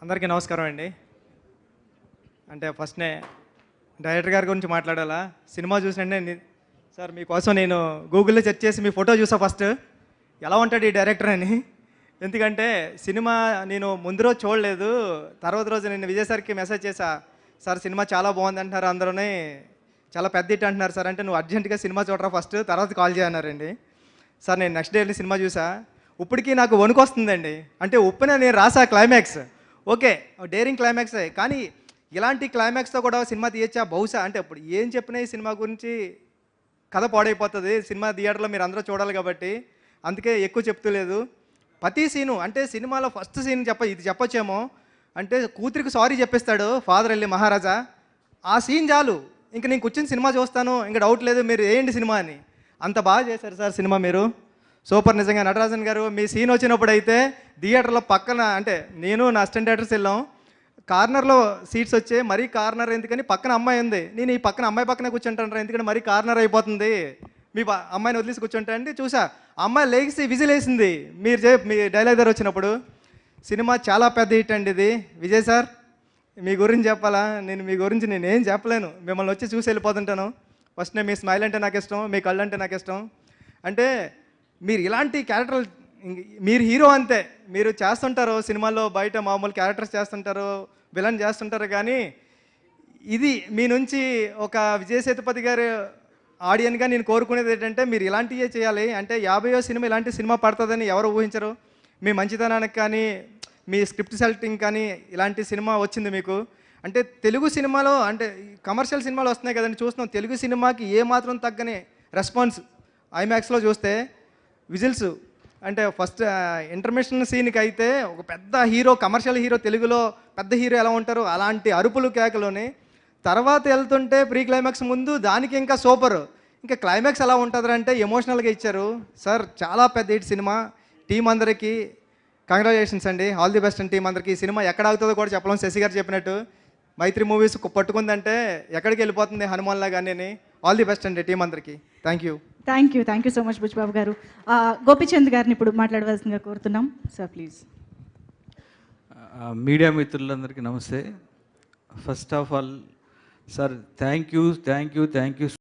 అందరికీ నమస్కారం అండి. అంటే ఫస్ట్నే డైరెక్టర్ గారి గురించి మాట్లాడాలా. సినిమా చూసినంటే సార్ మీకోసం నేను గూగుల్లో సెర్చ్ చేసి మీ ఫోటో చూసా ఫస్ట్, ఎలా ఉంటాడు ఈ డైరెక్టర్ అని. ఎందుకంటే సినిమా నేను ముందు రోజు చూడలేదు, తర్వాత రోజు నేను విజయ్ సార్కి మెసేజ్ చేశా, సార్ సినిమా చాలా బాగుంది అంటున్నారు అందరూనే, చాలా పెద్ద హిట్ అంటున్నారు సార్. అంటే నువ్వు అర్జెంటుగా సినిమా చూడరా ఫస్ట్, తర్వాత కాల్ చేయన్నారండి. సార్ నేను నెక్స్ట్ డే వెళ్ళి సినిమా చూసా, ఇప్పటికీ నాకు వణుకు వస్తుందండి. అంటే ఉప్పున నేను రాసా క్లైమాక్స్, ఓకే డేరింగ్ క్లైమాక్సే, కానీ ఇలాంటి క్లైమాక్స్తో కూడా సినిమా తీయచ్చా బహుశా. అంటే ఇప్పుడు ఏం చెప్పినా ఈ సినిమా గురించి కథ పాడైపోతుంది. సినిమా థియేటర్లో మీరు అందరూ చూడాలి కాబట్టి అందుకే ఎక్కువ చెప్తలేదు. ప్రతి సీను అంటే సినిమాలో ఫస్ట్ సీన్ ఇది చెప్పొచ్చేమో, అంటే కూతురికి సారీ చెప్పిస్తాడు ఫాదర్ వెళ్ళి మహారాజా, ఆ సీన్ చాలు ఇంక నేను కూర్చొని సినిమా చూస్తాను, ఇంకా డౌట్ లేదు మీరు ఏంటి సినిమా అని. అంత బాగా చేశారు సార్ సినిమా, మీరు సూపర్. నిజంగా నటరాజన్ గారు మీ సీన్ వచ్చినప్పుడు అయితే థియేటర్లో పక్కన, అంటే నేను నా అసిస్టెంట్ డైరెక్టర్స్ వెళ్ళాం, కార్నర్లో సీట్స్ వచ్చాయి. మరీ కార్నర్ ఎందుకని పక్కన అమ్మాయి ఉంది, నేను ఈ పక్కన అమ్మాయి పక్కనే కూర్చుంటాను ఎందుకంటే మరీ కార్నర్ అయిపోతుంది, మీ అమ్మాయిని వదిలేసి కూర్చుంటా అంటే చూసా అమ్మాయి లేచి విజిల్ వేసింది మీ డైలాగ్ దగ్గర వచ్చినప్పుడు. సినిమా చాలా పెద్ద హిట్ అండి ఇది. విజయ్ సార్ మీ గురించి చెప్పాలా, మీ గురించి నేను ఏం చెప్పలేను, మిమ్మల్ని వచ్చి చూసి వెళ్ళిపోతుంటాను. ఫస్ట్ మీ స్మైల్ అంటే నాకు ఇష్టం, మీ కళ్ళు అంటే నాకు ఇష్టం. అంటే మీరు ఇలాంటి క్యారెక్టర్లు, మీరు హీరో అంతే, మీరు చేస్తుంటారు సినిమాల్లో బయట మామూలు క్యారెక్టర్స్ చేస్తుంటారు, విలన్ చేస్తుంటారు, కానీ ఇది మీ నుంచి ఒక విజయ్ సేతుపతి గారు ఆడియన్గా నేను కోరుకునేది ఏంటంటే మీరు ఇలాంటివే చేయాలి. అంటే 50వ సినిమా ఇలాంటి సినిమా పడుతుందని ఎవరు ఊహించరు. మీ మంచితనానికి కానీ మీ స్క్రిప్ట్ సెలెక్టింగ్ కానీ ఇలాంటి సినిమా వచ్చింది మీకు. అంటే తెలుగు సినిమాలో, అంటే కమర్షియల్ సినిమాలు వస్తున్నాయి కదండి చూస్తున్నాం, తెలుగు సినిమాకి ఏమాత్రం తగ్గని రెస్పాన్స్. ఐమాక్స్లో చూస్తే విజిల్స్, అంటే ఫస్ట్ ఇంటర్మిషన్ సీన్కి అయితే ఒక పెద్ద హీరో, కమర్షియల్ హీరో, తెలుగులో పెద్ద హీరో ఎలా ఉంటారో అలాంటి అరుపులు కేకలోని, తర్వాత వెళ్తుంటే ప్రీ క్లైమాక్స్ ముందు దానికి ఇంకా సూపర్, ఇంకా క్లైమాక్స్ ఎలా ఉంటుందంటే ఎమోషనల్గా ఇచ్చారు సార్. చాలా పెద్ద హిట్ సినిమా. టీం అందరికీ కంగ్రాచులేషన్స్ అండి, ఆల్ ది బెస్ట్ అండి టీం అందరికీ. ఈ సినిమా ఎక్కడ అవుతుందో కూడా చెప్పలేం. శశి గారు చెప్పినట్టు మైత్రి మూవీస్ పట్టుకుందంటే ఎక్కడికి వెళ్ళిపోతుంది హనుమాన్లా కానీ. ఆల్ ది బెస్ట్ అండి టీం అందరికీ. Thank you so much Buchibabu గారు. గోపిచంద్ గారిని ఇప్పుడు మాట్లాడవలసిందిగా కోరుతున్నాం సార్, ప్లీజ్. మీడియా మిత్రులందరికీ నమస్తే. First of all sir thank you